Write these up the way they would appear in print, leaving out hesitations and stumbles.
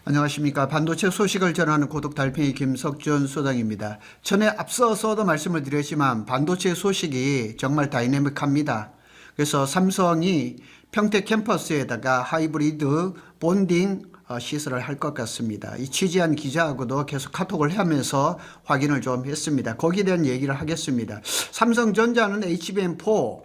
안녕하십니까. 반도체 소식을 전하는 고독 달팽이 김석준 소장입니다. 전에 앞서서도 말씀을 드렸지만 반도체 소식이 정말 다이내믹합니다. 그래서 삼성이 평택 캠퍼스에다가 하이브리드 본딩 시설을 할 것 같습니다. 이 취재한 기자하고도 계속 카톡을 하면서 확인을 좀 했습니다. 거기에 대한 얘기를 하겠습니다. 삼성전자는 HBM4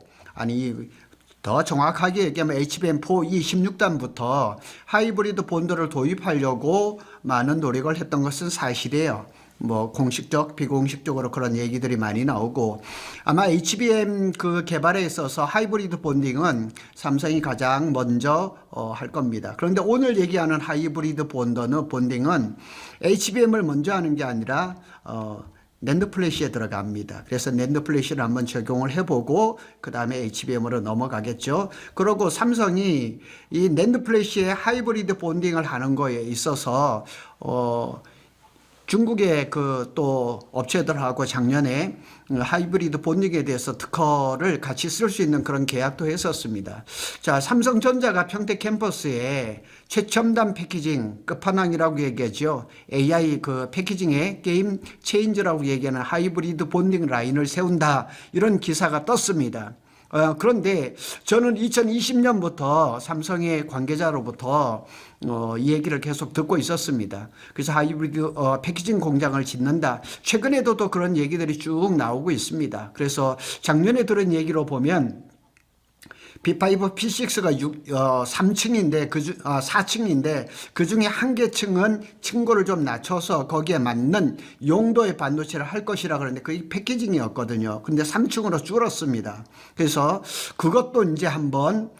더 정확하게 얘기하면 HBM4 16단부터 하이브리드 본드를 도입하려고 많은 노력을 했던 것은 사실이에요. 뭐 공식적, 비공식적으로 그런 얘기들이 많이 나오고, 아마 HBM 그 개발에 있어서 하이브리드 본딩은 삼성이 가장 먼저 할 겁니다. 그런데 오늘 얘기하는 하이브리드 본딩은 HBM을 먼저 하는 게 아니라 낸드 플래시에 들어갑니다. 그래서 낸드 플래시를 한번 적용을 해보고 그 다음에 HBM으로 넘어가겠죠. 그리고 삼성이 이 낸드 플래시에 하이브리드 본딩을 하는 거에 있어서 중국의 그 또 업체들하고 작년에 하이브리드 본딩에 대해서 특허를 같이 쓸 수 있는 그런 계약도 했었습니다. 자, 삼성전자가 평택 캠퍼스에 최첨단 패키징 끝판왕이라고 얘기하죠. AI 그 패키징의 게임 체인저라고 얘기하는 하이브리드 본딩 라인을 세운다, 이런 기사가 떴습니다. 그런데 저는 2020년부터 삼성의 관계자로부터 이 얘기를 계속 듣고 있었습니다. 그래서 하이브리드 패키징 공장을 짓는다. 최근에도 또 그런 얘기들이 쭉 나오고 있습니다. 그래서 작년에 들은 얘기로 보면 B5, P6가 3층인데 4층인데 그 중에 한 개 층은 층고를 좀 낮춰서 거기에 맞는 용도의 반도체를 할 것이라 그러는데 그게 패키징이었거든요. 근데 3층으로 줄었습니다. 그래서 그것도 이제 한번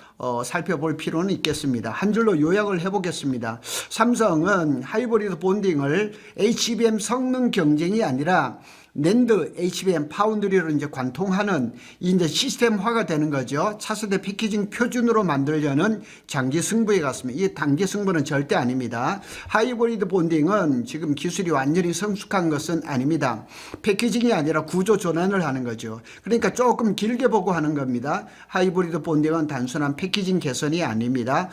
살펴볼 필요는 있겠습니다. 한 줄로 요약을 해보겠습니다. 삼성은 하이브리드 본딩을 HBM 성능 경쟁이 아니라 낸드 HBM 파운드리로 이제 관통하는 이제 시스템화가 되는 거죠. 차세대 패키징 표준으로 만들려는 장기 승부에 갔습니다. 이 단기 승부는 절대 아닙니다. 하이브리드 본딩은 지금 기술이 완전히 성숙한 것은 아닙니다. 패키징이 아니라 구조 전환을 하는 거죠. 그러니까 조금 길게 보고 하는 겁니다. 하이브리드 본딩은 단순한 패키징 개선이 아닙니다.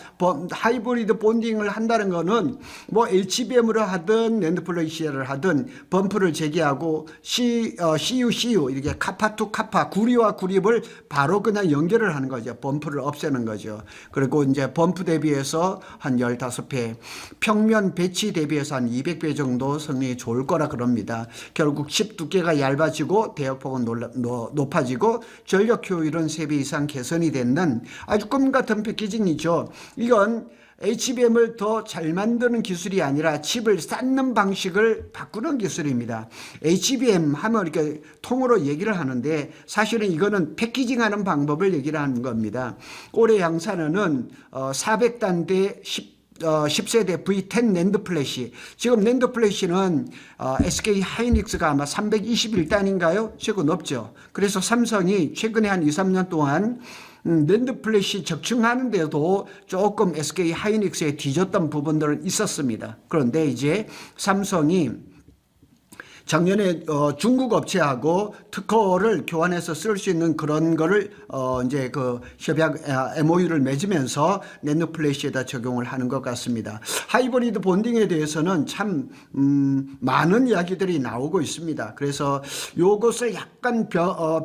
하이브리드 본딩을 한다는 거는 뭐 HBM으로 하든 낸드 플래시를 하든 범프를 제기하고 CU 이렇게 카파 투 카파, 구리와 구립을 바로 그냥 연결을 하는 거죠. 범프를 없애는 거죠. 그리고 이제 범프 대비해서 한 15배, 평면 배치 대비해서 한 200배 정도 성능이 좋을 거라 그럽니다. 결국 칩 두께가 얇아지고 대역폭은 높아지고 전력 효율은 3배 이상 개선이 되는 아주 꿈 같은 패키징이죠. 이건 HBM을 더 잘 만드는 기술이 아니라 칩을 쌓는 방식을 바꾸는 기술입니다. HBM 하면 이렇게 통으로 얘기를 하는데 사실은 이거는 패키징하는 방법을 얘기를 하는 겁니다. 올해 양산은 400단대 10세대 V10 낸드 플래시. 지금 낸드 플래시는 SK 하이닉스가 아마 321단인가요? 최고 높죠. 그래서 삼성이 최근에 한 2, 3년 동안 낸드 플래시 적층하는데도 조금 SK 하이닉스에 뒤졌던 부분들은 있었습니다. 그런데 이제 삼성이 작년에 중국 업체하고 특허를 교환해서 쓸 수 있는 그런 거를 이제 그 협약 MOU를 맺으면서 낸드 플래시에다 적용을 하는 것 같습니다. 하이브리드 본딩에 대해서는 참 많은 이야기들이 나오고 있습니다. 그래서 이것을 약간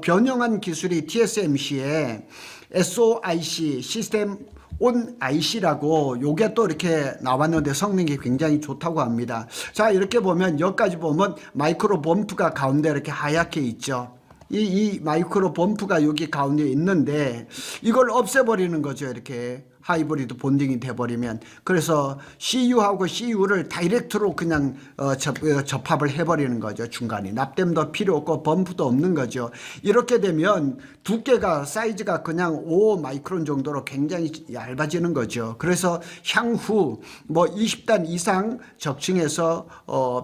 변형한 기술이 TSMC의 SOIC 시스템 온 IC라고 요게 또 이렇게 나왔는데 성능이 굉장히 좋다고 합니다. 자, 이렇게 보면 여기까지 보면 마이크로 범프가 가운데 이렇게 하얗게 있죠. 이 마이크로 범프가 여기 가운데 있는데 이걸 없애버리는 거죠. 이렇게 하이브리드 본딩이 돼버리면. 그래서 CU하고 CU를 다이렉트로 그냥 접합을 해버리는 거죠. 중간에 납땜도 필요 없고 범프도 없는 거죠. 이렇게 되면 두께가 사이즈가 그냥 5 마이크론 정도로 굉장히 얇아지는 거죠. 그래서 향후 뭐 20단 이상 적층해서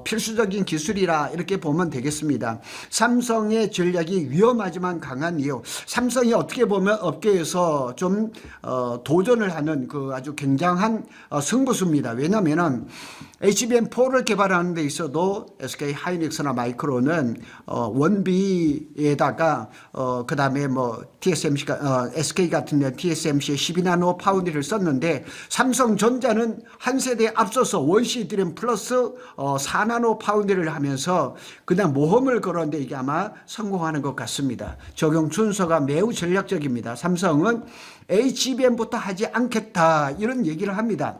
필수적인 기술이라 이렇게 보면 되겠습니다. 삼성의 전략이 위험하지만 강한 이유. 삼성이 어떻게 보면 업계에서 좀 도전을 경쟁을 하는 그 아주 굉장한 승부수입니다. 왜냐하면은 HBM4를 개발하는 데 있어도 SK 하이닉스나 마이크론은 원비에다가 그다음에 뭐 TSMC가 SK 같은 데 TSMC의 12나노 파운드를 썼는데 삼성전자는 한 세대 앞서서 원시 드램 플러스 4나노 파운드를 하면서 그냥 모험을 걸었는데 이게 아마 성공하는 것 같습니다. 적용 순서가 매우 전략적입니다. 삼성은 HBM부터 하지 않겠다 이런 얘기를 합니다.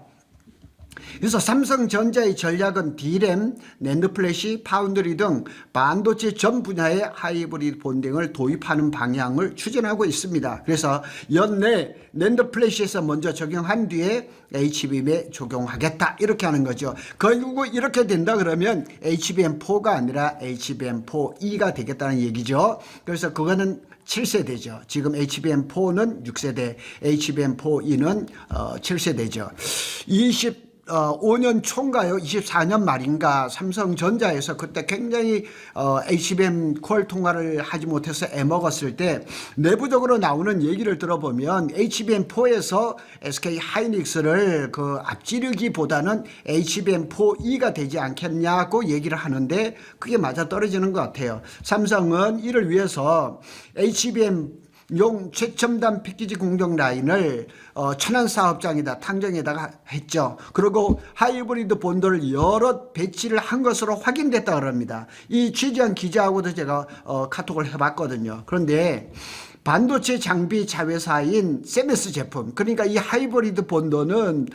그래서 삼성전자의 전략은 D램, 낸드플래시, 파운드리 등 반도체 전 분야의 하이브리드 본딩을 도입하는 방향을 추진하고 있습니다. 그래서 연내 낸드플래시에서 먼저 적용한 뒤에 HBM에 적용하겠다 이렇게 하는 거죠. 결국 이렇게 된다 그러면 HBM4가 아니라 HBM4E가 되겠다는 얘기죠. 그래서 그거는 7세대죠. 지금 HBM4는 6세대, HBM4E는 7세대죠. 5년 초인가요? 24년 말인가 삼성전자에서 그때 굉장히 HBM 퀄 통과를 하지 못해서 애먹었을 때 내부적으로 나오는 얘기를 들어보면 HBM4에서 SK 하이닉스를 그 앞지르기보다는 HBM4E가 되지 않겠냐고 얘기를 하는데 그게 맞아 떨어지는 것 같아요. 삼성은 이를 위해서 HBM 용 최첨단 패키지 공정 라인을 천안 사업장에다 탕정에다가 했죠. 그리고 하이브리드 본도를 여러 배치를 한 것으로 확인됐다 그럽니다. 이 취재한 기자하고도 제가 카톡을 해봤거든요. 그런데 반도체 장비 자회사인 세메스 제품, 그러니까 이 하이브리드 본도는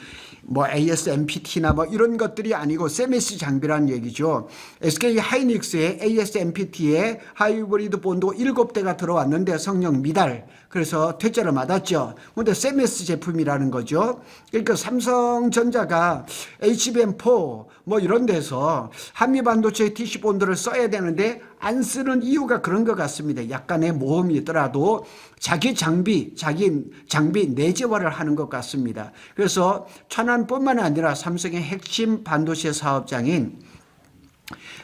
뭐 ASMPT나 뭐 이런 것들이 아니고 세메스 장비라는 얘기죠. SK 하이닉스의 ASMPT에 하이브리드 본도 7대가 들어왔는데 성능 미달, 그래서 퇴짜를 맞았죠. 그런데 세메스 제품이라는 거죠. 그러니까 삼성전자가 HBM4 뭐 이런 데서 한미 반도체 TC 본도를 써야 되는데 안 쓰는 이유가 그런 것 같습니다. 약간의 모험이 있더라도 자기 장비 내재화를 하는 것 같습니다. 그래서 천안뿐만 아니라 삼성의 핵심 반도체 사업장인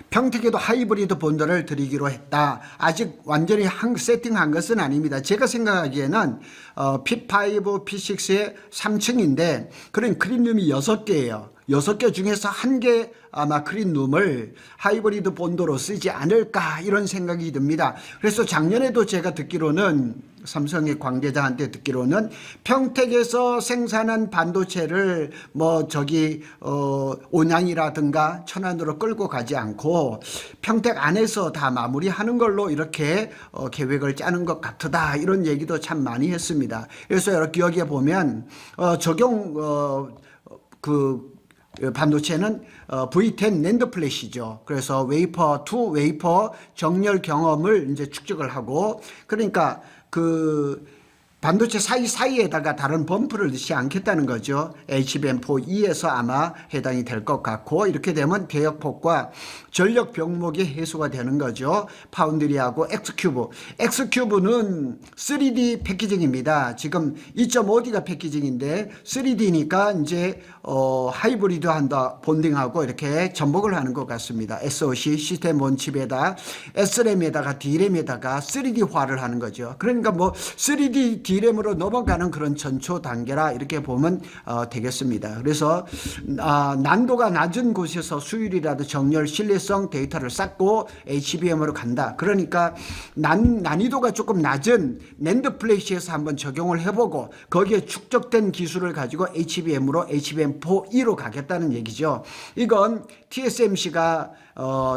평택에도 하이브리드 본도를 드리기로 했다. 아직 완전히 세팅한 것은 아닙니다. 제가 생각하기에는 P5, P6의 3층인데 그런 클린룸이 6개예요. 6개 중에서 1개 아마 클린룸을 하이브리드 본도로 쓰지 않을까 이런 생각이 듭니다. 그래서 작년에도 제가 듣기로는 삼성의 관계자한테 듣기로는 평택에서 생산한 반도체를 뭐 온양이라든가 천안으로 끌고 가지 않고 평택 안에서 다 마무리하는 걸로 이렇게 계획을 짜는 것 같다 이런 얘기도 참 많이 했습니다. 그래서 이렇게 여기에 보면 반도체는 V10 낸드 플래시죠. 그래서 웨이퍼 투 웨이퍼 정렬 경험을 이제 축적을 하고, 그러니까 그 반도체 사이에다가 다른 범프를 넣지 않겠다는 거죠. HBM4E에서 아마 해당이 될 것 같고, 이렇게 되면 대역폭과 전력 병목이 해소가 되는 거죠. 파운드리하고 X큐브는 3D 패키징입니다. 지금 2.5D가 패키징인데 3D니까 이제 하이브리드 한다, 본딩하고 이렇게 전복을 하는 것 같습니다. SoC 시스템 온칩에다 SRAM에다가 D램에다가 3D화를 하는 거죠. 그러니까 뭐 3D D램으로 넘어가는 그런 전초 단계라 이렇게 보면 되겠습니다. 그래서 난도가 낮은 곳에서 수율이라도 정렬 신뢰성 데이터를 쌓고 HBM으로 간다. 그러니까 난이도가 조금 낮은 낸드 플래시에서 한번 적용을 해보고 거기에 축적된 기술을 가지고 HBM으로 HBM4E로 가겠다는 얘기죠. 이건 TSMC가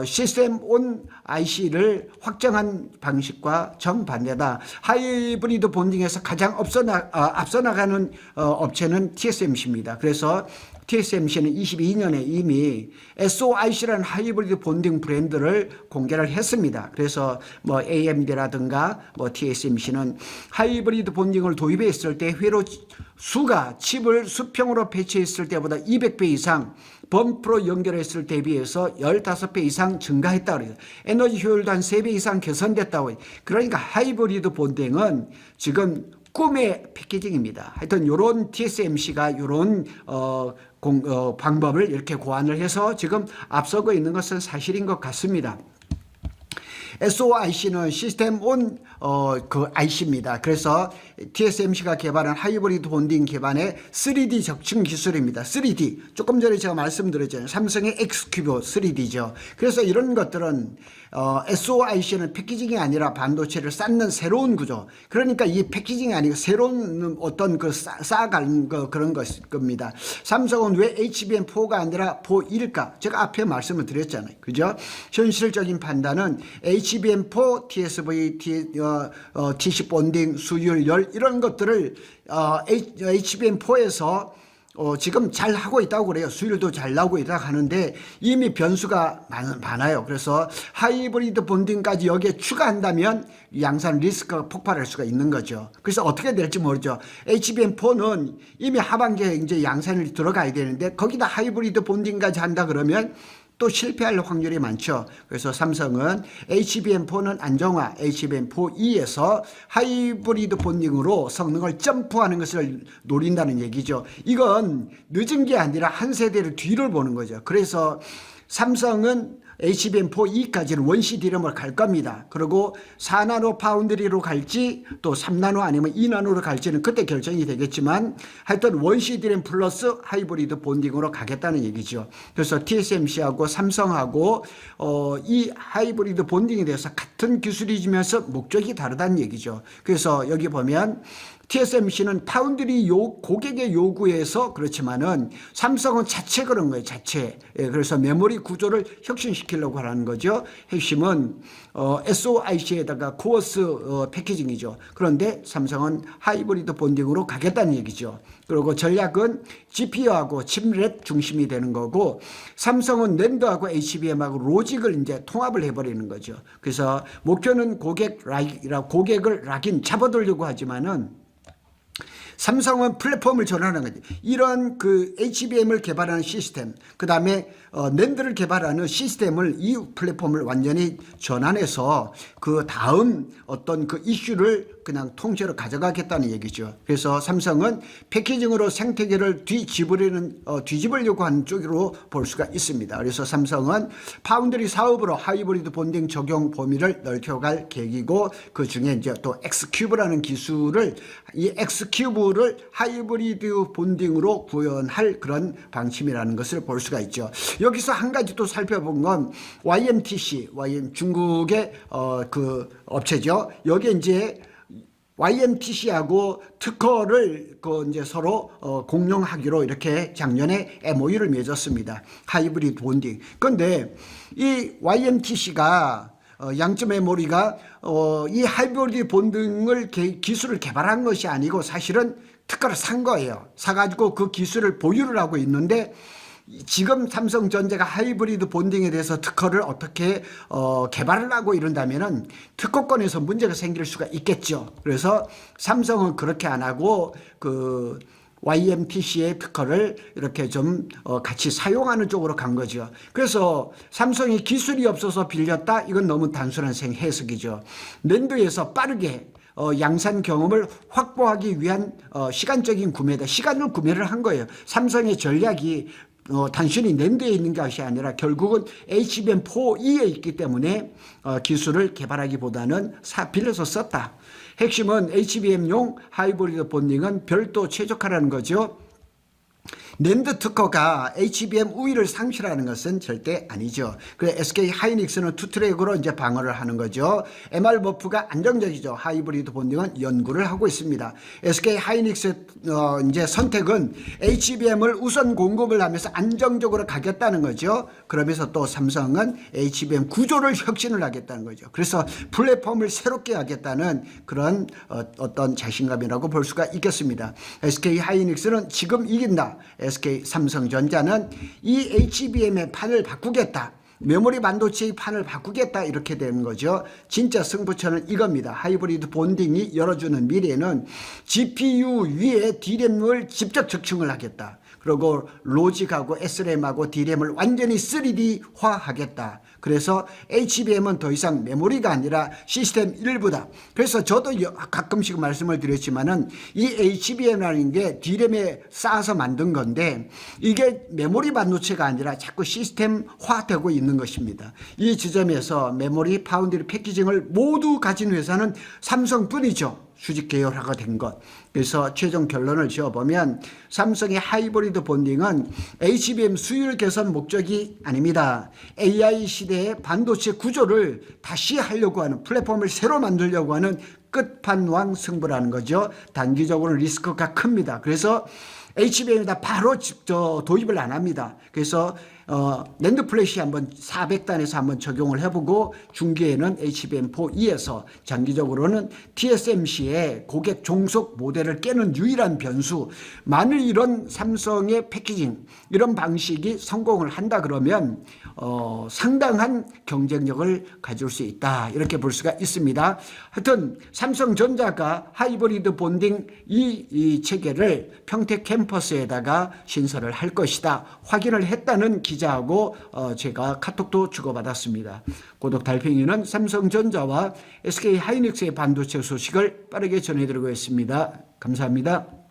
시스템 온 IC를 확정한 방식과 정반대다. 하이브리드 본딩에서 가장 앞서 나가는 업체는 TSMC입니다. 그래서 TSMC는 22년에 이미 SOIC라는 하이브리드 본딩 브랜드를 공개를 했습니다. 그래서 뭐 AMD라든가 뭐 TSMC는 하이브리드 본딩을 도입했을 때 회로 수가 칩을 수평으로 배치했을 때보다 200배 이상 범프로 연결했을 때 비해서 15배 이상 증가했다고 그래요. 에너지 효율도 한 3배 이상 개선됐다고 해요. 그러니까 하이브리드 본딩은 지금 꿈의 패키징입니다. 하여튼 요런 TSMC가 요런 방법을 이렇게 고안을 해서 지금 앞서고 있는 것은 사실인 것 같습니다. SOIC는 시스템 온 그 IC입니다. 그래서 TSMC가 개발한 하이브리드 본딩 기반의 3D 적층 기술입니다. 3D. 조금 전에 제가 말씀드렸잖아요. 삼성의 X큐브 3D죠. 그래서 이런 것들은 SOIC는 패키징이 아니라 반도체를 쌓는 새로운 구조. 그러니까 이 패키징이 아니고 새로운 어떤 그 쌓아가는 그런 것일 겁니다. 삼성은 왜 HBM4가 아니라 4일까? 제가 앞에 말씀을 드렸잖아요. 그죠? 현실적인 판단은 HBM4, TSV, TC 본딩, 수율, 열 이런 것들을 HBM4에서 지금 잘 하고 있다고 그래요. 수율도 잘 나오고 있다고 하는데 이미 변수가 많아요. 그래서 하이브리드 본딩까지 여기에 추가한다면 양산 리스크가 폭발할 수가 있는 거죠. 그래서 어떻게 될지 모르죠. HBM4는 이미 하반기에 이제 양산이 들어가야 되는데 거기다 하이브리드 본딩까지 한다 그러면 또 실패할 확률이 많죠. 그래서 삼성은 HBM4는 안정화, HBM4E에서 하이브리드 본딩으로 성능을 점프하는 것을 노린다는 얘기죠. 이건 늦은 게 아니라 한 세대를 뒤를 보는 거죠. 그래서 삼성은 HBM4E까지는 원시 디램으로 갈 겁니다. 그리고 4나노 파운드리로 갈지 또 3나노 아니면 2나노로 갈지는 그때 결정이 되겠지만 하여튼 원시 디램 플러스 하이브리드 본딩으로 가겠다는 얘기죠. 그래서 TSMC하고 삼성하고 이 하이브리드 본딩에 대해서 같은 기술이지면서 목적이 다르다는 얘기죠. 그래서 여기 보면 TSMC는 파운드리 고객의 요구에서 그렇지만은 삼성은 자체 그런 거예요. 자체. 그래서 메모리 구조를 혁신시키려고 하는 거죠. 핵심은 SOIC에다가 코어스 패키징이죠. 그런데 삼성은 하이브리드 본딩으로 가겠다는 얘기죠. 그리고 전략은 GPU하고 칩렛 중심이 되는 거고 삼성은 낸드하고 HBM하고 로직을 이제 통합을 해버리는 거죠. 그래서 목표는 고객을 락인 잡아들려고 하지만은 삼성은 플랫폼을 전환하는 거죠. 이런 그 HBM을 개발하는 시스템, 그 다음에 낸드를 개발하는 시스템을 이 플랫폼을 완전히 전환해서 그 다음 어떤 그 이슈를 그냥 통째로 가져가겠다는 얘기죠. 그래서 삼성은 패키징으로 생태계를 뒤집으려고 하는 쪽으로 볼 수가 있습니다. 그래서 삼성은 파운드리 사업으로 하이브리드 본딩 적용 범위를 넓혀갈 계획이고 그 중에 이제 또 X큐브라는 기술을 이 X큐브를 하이브리드 본딩으로 구현할 그런 방침이라는 것을 볼 수가 있죠. 여기서 한 가지 또 살펴본 건 YMTC, 중국의 그 업체죠. 여기에 이제 YMTC하고 특허를 이제 서로 공용하기로 이렇게 작년에 MOU를 맺었습니다. 하이브리드 본딩. 그런데 이 YMTC가 양점 메모리가 이 하이브리드 본딩을 기술을 개발한 것이 아니고 사실은 특허를 산 거예요. 사가지고 그 기술을 보유를 하고 있는데 지금 삼성전자가 하이브리드 본딩에 대해서 특허를 어떻게 개발을 하고 이런다면은 특허권에서 문제가 생길 수가 있겠죠. 그래서 삼성은 그렇게 안 하고 그 YMTC의 특허를 이렇게 좀 같이 사용하는 쪽으로 간 거죠. 그래서 삼성이 기술이 없어서 빌렸다? 이건 너무 단순한 해석이죠. 낸드에서 빠르게 양산 경험을 확보하기 위한 시간적인 구매다. 시간을 구매를 한 거예요. 삼성의 전략이 단순히 낸드에 있는 것이 아니라 결국은 HBM4E에 있기 때문에 기술을 개발하기보다는 빌려서 썼다. 핵심은 HBM용 하이브리드 본딩은 별도 최적화라는 거죠. 낸드 특허가 HBM 우위를 상실하는 것은 절대 아니죠. 그래서 SK 하이닉스는 투트랙으로 이제 방어를 하는 거죠. MR버프가 안정적이죠. 하이브리드 본딩은 연구를 하고 있습니다. SK 하이닉스 이제 선택은 HBM을 우선 공급을 하면서 안정적으로 가겠다는 거죠. 그러면서 또 삼성은 HBM 구조를 혁신을 하겠다는 거죠. 그래서 플랫폼을 새롭게 하겠다는 그런 어떤 자신감이라고 볼 수가 있겠습니다. SK 하이닉스는 지금 이긴다. SK 삼성전자는 이 HBM의 판을 바꾸겠다. 메모리 반도체의 판을 바꾸겠다 이렇게 되는 거죠. 진짜 승부처는 이겁니다. 하이브리드 본딩이 열어주는 미래는 GPU 위에 D램을 직접 적층을 하겠다. 그리고 로직하고 SRAM하고 D램을 완전히 3D화 하겠다. 그래서 HBM은 더 이상 메모리가 아니라 시스템 일부다. 그래서 저도 가끔씩 말씀을 드렸지만은 이 HBM이라는 게 D램에 쌓아서 만든 건데 이게 메모리 반도체가 아니라 자꾸 시스템화 되고 있는 것입니다. 이 지점에서 메모리 파운드리 패키징을 모두 가진 회사는 삼성뿐이죠. 수직 계열화가 된 것. 그래서 최종 결론을 지어보면 삼성의 하이브리드 본딩은 HBM 수율 개선 목적이 아닙니다. AI 시대의 반도체 구조를 다시 하려고 하는, 플랫폼을 새로 만들려고 하는 끝판왕 승부라는 거죠. 단기적으로 리스크가 큽니다. 그래서 HBM에다 바로 도입을 안 합니다. 그래서 낸드 플래시 한번 400단에서 한번 적용을 해보고 중기에는 HBM4E에서 장기적으로는 TSMC의 고객 종속 모델을 깨는 유일한 변수. 만일 이런 삼성의 패키징 이런 방식이 성공을 한다 그러면 상당한 경쟁력을 가질 수 있다 이렇게 볼 수가 있습니다. 하여튼 삼성전자가 하이브리드 본딩 이 체계를 평택 캠퍼스에다가 신설을 할 것이다 확인을 했다는 기자하고 제가 카톡도 주고받았습니다. 고독 달팽이는 삼성전자와 SK 하이닉스의 반도체 소식을 빠르게 전해드리고 있습니다. 감사합니다.